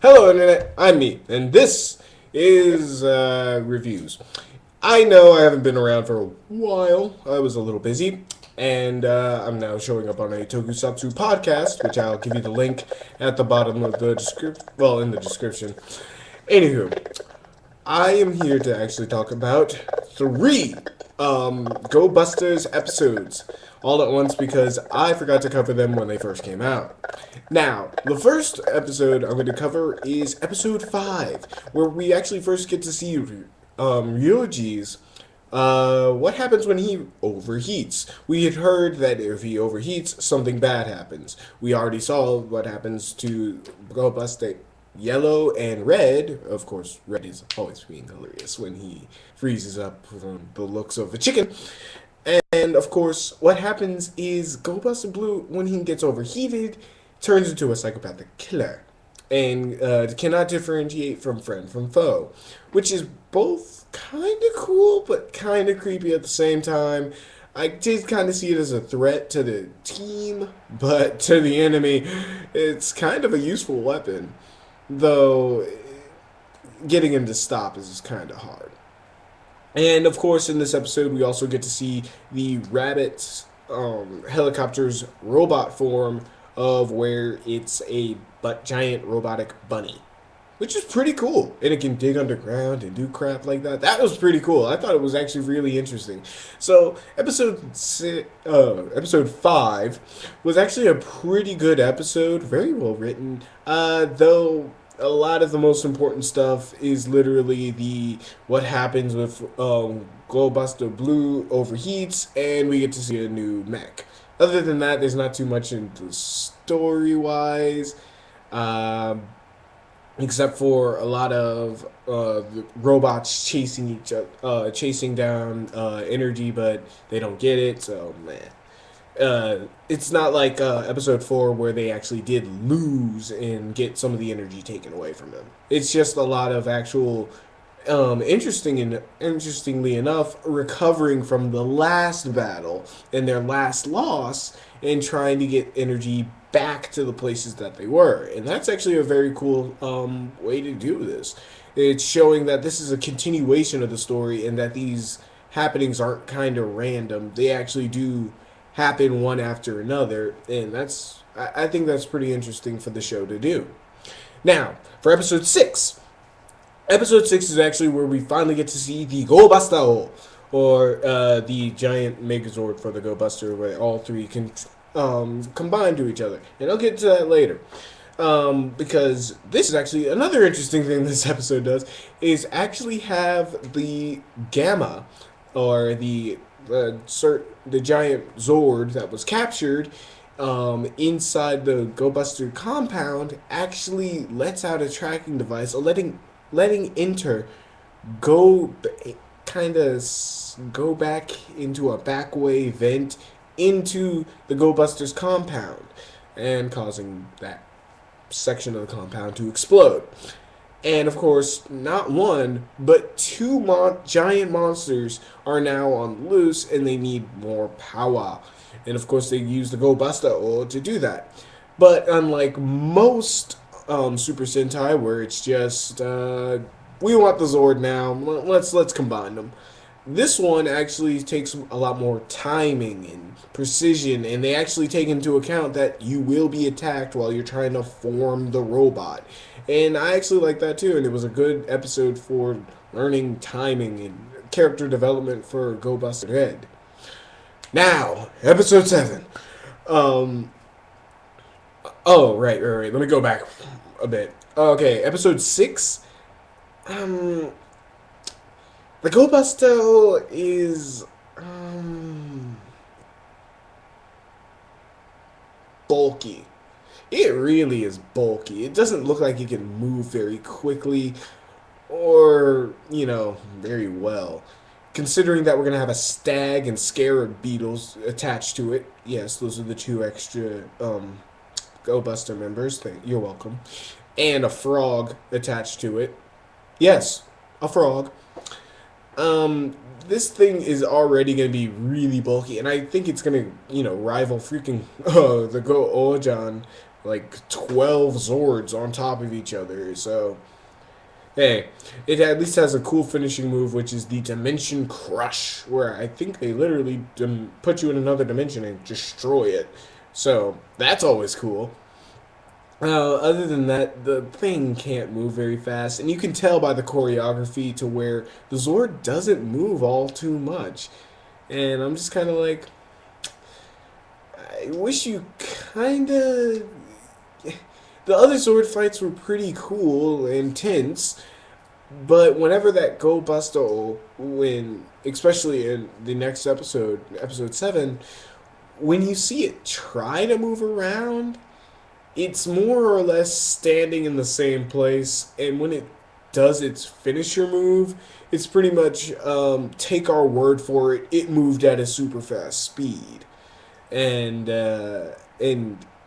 Hello, Internet. I'm me, and this is reviews. I know I haven't been around for a while. I was a little busy, and I'm now showing up on a Tokusatsu podcast, which I'll give you the link at the bottom of the description. Well, in the description. Anywho, I am here to actually talk about three Go Busters episodes all at once because I forgot to cover them when they first came out. Now, the first episode I'm going to cover is episode 5, where we actually first get to see Ryoji's what happens when he overheats. We had heard that if he overheats, something bad happens. We already saw what happens to Gobuster Yellow and Red. Of course, Red is always being hilarious when he freezes up from the looks of a chicken. And of course, what happens is Gobuster Blue, when he gets overheated, turns into a psychopathic killer and cannot differentiate from friend from foe, which is both kind of cool but kind of creepy at the same time. I did kind of see it as a threat to the team, but to the enemy, it's kind of a useful weapon. Though getting him to stop is kind of hard. And of course, in this episode, we also get to see the rabbit helicopter's robot form of where it's a giant robotic bunny, which is pretty cool. And it can dig underground and do crap like that. That was pretty cool. I thought it was actually really interesting. So episode 5 was actually a pretty good episode, very well written. Though a lot of the most important stuff is literally the what happens with Gobuster Blue overheats, and we get to see a new mech. Other than that, there's not too much into story-wise, except for a lot of the robots chasing chasing down energy, but they don't get it. So man. It's not like episode 4 where they actually did lose and get some of the energy taken away from them. It's just a lot of actual, interestingly enough, recovering from the last battle and their last loss and trying to get energy back to the places that they were. And that's actually a very cool way to do this. It's showing that this is a continuation of the story and that these happenings aren't kind of random. They actually do happen one after another, and I think that's pretty interesting for the show to do. Now, for episode 6 is actually where we finally get to see the Gobuster, or the giant Megazord for the Gobuster, where all three can combine to each other, and I'll get to that later. Because this is actually another interesting thing this episode does, is actually have the Gamma, or the giant Zord that was captured inside the Gobuster compound actually lets out a tracking device, or letting Inter go back into a back way vent into the Gobuster's compound and causing that section of the compound to explode. And of course, not one, but two giant monsters are now on the loose, and they need more power. And of course, they use the Gobuster to do that. But unlike most Super Sentai, where it's just we want the Zord now, let's combine them. This one actually takes a lot more timing and precision, and they actually take into account that you will be attacked while you're trying to form the robot. And I actually like that too, and it was a good episode for learning timing and character development for Gobuster Red. Now, episode 7. Oh, right. Let me go back a bit. Okay, episode 6. The Gobuster is bulky. It really is bulky. It doesn't look like it can move very quickly or, very well. Considering that we're going to have a stag and scarab beetles attached to it. Yes, those are the 2 extra Gobuster members. You're welcome. And a frog attached to it. Yes, a frog. This thing is already going to be really bulky, and I think it's going to, rival freaking the Go-Ojan like 12 Zords on top of each other. So, hey, it at least has a cool finishing move, which is the Dimension Crush, where I think they literally put you in another dimension and destroy it. So, that's always cool. Other than that, the thing can't move very fast, and you can tell by the choreography to where the Zord doesn't move all too much. And I'm just kind of like, I wish you kind of. The other Zord fights were pretty cool and tense, but whenever that Gobuster, especially in the next episode, episode 7, when you see it try to move around, it's more or less standing in the same place, and when it does its finisher move, it's pretty much take our word for it. It moved at a super fast speed, and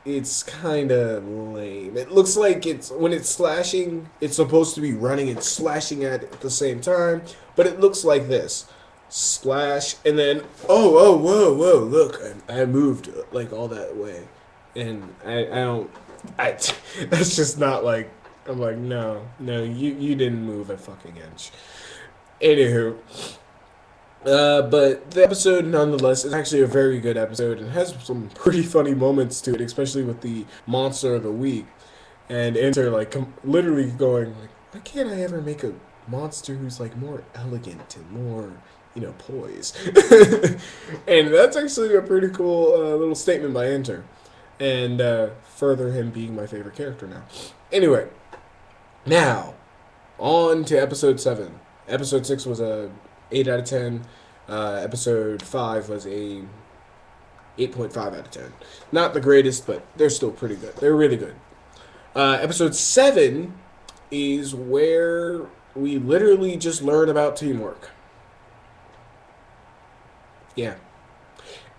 it's kind of lame. It looks like it's when it's slashing, it's supposed to be running and slashing at the same time, but it looks like this. Slash, and then, whoa, look, I moved like all that way. And I don't, that's just not like, I'm like, no, you didn't move a fucking inch. Anywho, but the episode, nonetheless, is actually a very good episode and has some pretty funny moments to it, especially with the monster of the week. And Enter, like, literally going, like, why can't I ever make a monster who's, like, more elegant and more, poised? And that's actually a pretty cool little statement by Enter. And further him being my favorite character now. Anyway, now, on to episode 7. Episode 6 was a 8 out of 10. Episode 5 was a 8.5 out of 10. Not the greatest, but they're still pretty good. They're really good. Episode 7 is where we literally just learn about teamwork. Yeah.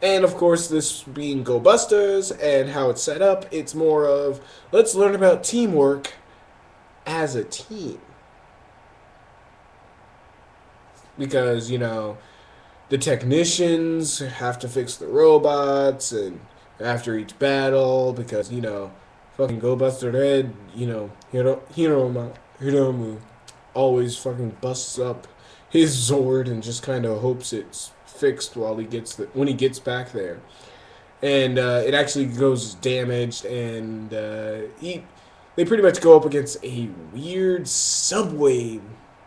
And of course, this being Gobusters and how it's set up, it's more of, let's learn about teamwork as a team. Because, the technicians have to fix the robots and after each battle, because, fucking Gobuster Red, Hiromu always fucking busts up his Zord and just kind of hopes it's fixed when he gets back there. And it actually goes damaged, and they pretty much go up against a weird subway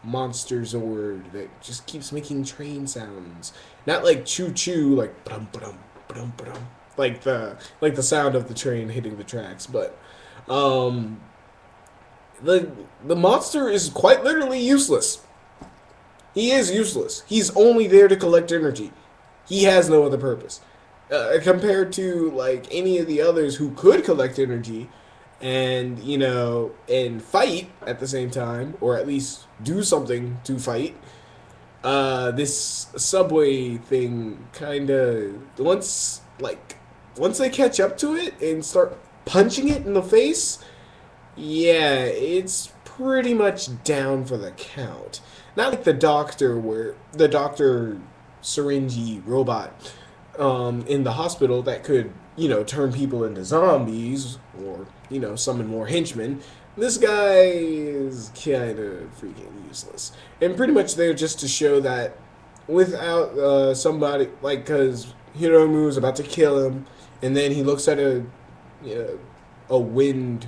monster Zord that just keeps making train sounds. Not like choo choo, like ba-dum, ba-dum, ba-dum, ba-dum, like the sound of the train hitting the tracks, but the monster is quite literally useless. He is useless. He's only there to collect energy. He has no other purpose. Compared to like any of the others who could collect energy and, and fight at the same time, or at least do something to fight, this subway thing kinda, once they catch up to it and start punching it in the face, yeah, it's pretty much down for the count. Not like the doctor syringe robot in the hospital that could, turn people into zombies or, summon more henchmen. This guy is kind of freaking useless. And pretty much there just to show that without somebody, like, because Hiromu is about to kill him, and then he looks at a wind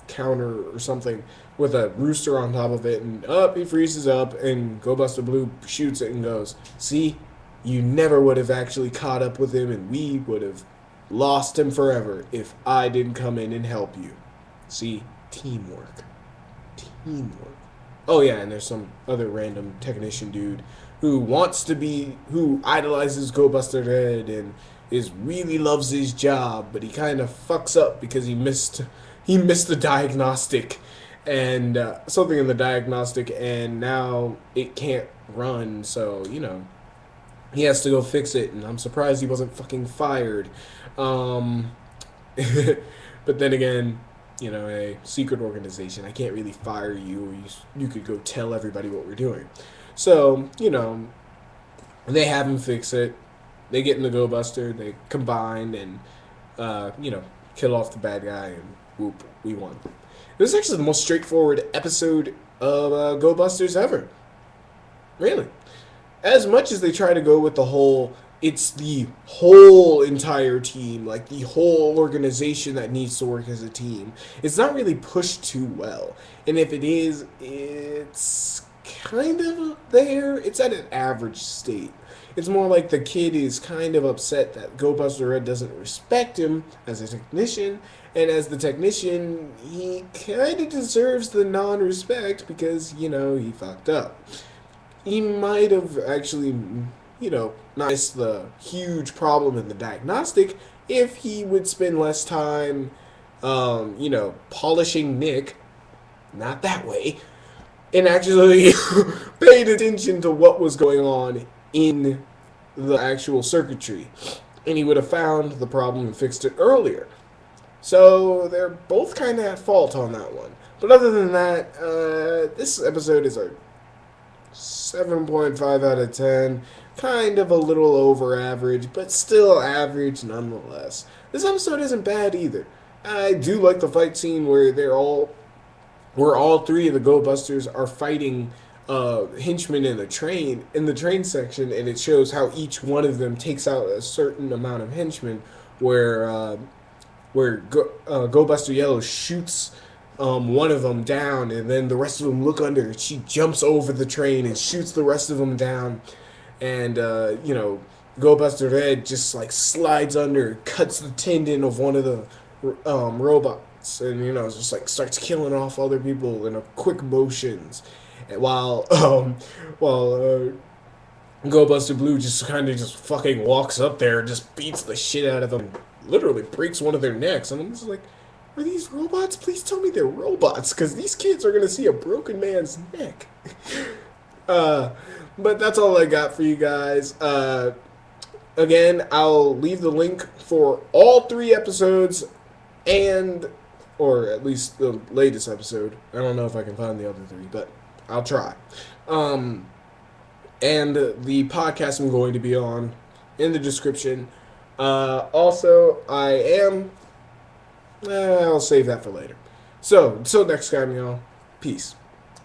counter or something with a rooster on top of it, and he freezes up, and Gobuster Blue shoots it and goes, see, you never would have actually caught up with him, and we would have lost him forever if I didn't come in and help you. See, teamwork. Oh yeah, and there's some other random technician dude who idolizes Gobuster Red and really loves his job, but he kind of fucks up because he missed the diagnostic and something in the diagnostic, and now it can't run, so he has to go fix it, and I'm surprised he wasn't fucking fired. But then again, a secret organization, I can't really fire you, or you could go tell everybody what we're doing. So, they have him fix it. They get in the Gobuster, they combine, and, kill off the bad guy, and whoop, we won. It was actually the most straightforward episode of Go ever. Really. As much as they try to go with the whole, it's the whole entire team, like the whole organization that needs to work as a team, it's not really pushed too well. And if it is, it's kind of there. It's at an average state. It's more like the kid is kind of upset that Gobuster Red doesn't respect him as a technician, and as the technician, he kind of deserves the non-respect because, he fucked up. He might have actually, not missed the huge problem in the diagnostic if he would spend less time, polishing Nick, not that way, and actually paid attention to what was going on in the actual circuitry. And he would have found the problem and fixed it earlier. So they're both kind of at fault on that one. But other than that, this episode is a 7.5 out of 10. Kind of a little over average, but still average nonetheless. This episode isn't bad either. I do like the fight scene where all three of the Go-Busters are fighting henchmen in the train section, and it shows how each one of them takes out a certain amount of henchmen, where Go-Buster Yellow shoots one of them down, and then the rest of them look under. She jumps over the train and shoots the rest of them down, and Go-Buster Red just like slides under, cuts the tendon of one of the robots, and just like starts killing off other people in a quick motions, and while Go-Buster Blue just kind of just fucking walks up there and just beats the shit out of them, literally breaks one of their necks, and I'm just like, are these robots? Please tell me they're robots, because these kids are gonna see a broken man's neck. But that's all I got for you guys. Again, I'll leave the link for all 3 episodes, or at least the latest episode. I don't know if I can find the other 3, but I'll try. And the podcast I'm going to be on in the description. Also, I'll save that for later. So, until next time, y'all. Peace.